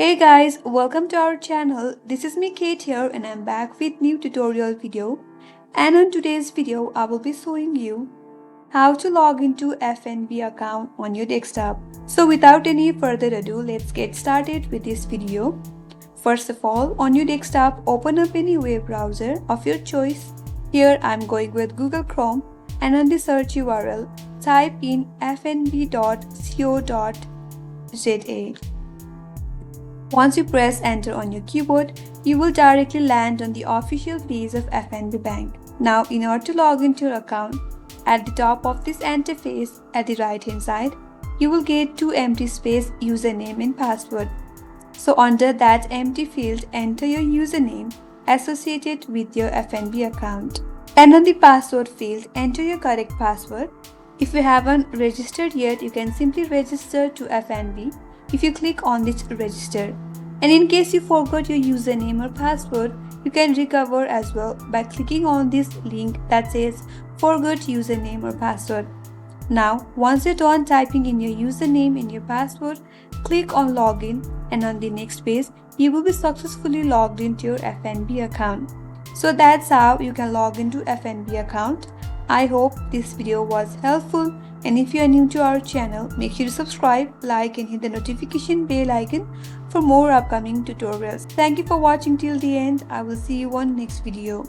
Hey guys, welcome to our channel. This is me Kate here and I'm back with new tutorial video. And on today's video, I will be showing you how to log into FNB account on your desktop. So without any further ado, let's get started with this video. First of all, on your desktop, open up any web browser of your choice. Here I'm going with Google Chrome and on the search URL, type in fnb.co.za. Once you press enter on your keyboard, you will directly land on the official page of FNB Bank. Now, in order to log into your account, at the top of this interface at the right hand side, you will get two empty space username and password. So under that empty field, enter your username associated with your FNB account. And on the password field, enter your correct password. If you haven't registered yet, you can simply register to FNB if you click on this register. And in case you forgot your username or password, you can recover as well by clicking on this link that says forgot username or password. Now, once you're done typing in your username and your password, click on login and on the next page, you will be successfully logged into your FNB account. So that's how you can log into FNB account. I hope this video was helpful, and if you are new to our channel, make sure to subscribe, like and hit the notification bell icon for more upcoming tutorials. Thank you for watching till the end. I will see you on next video.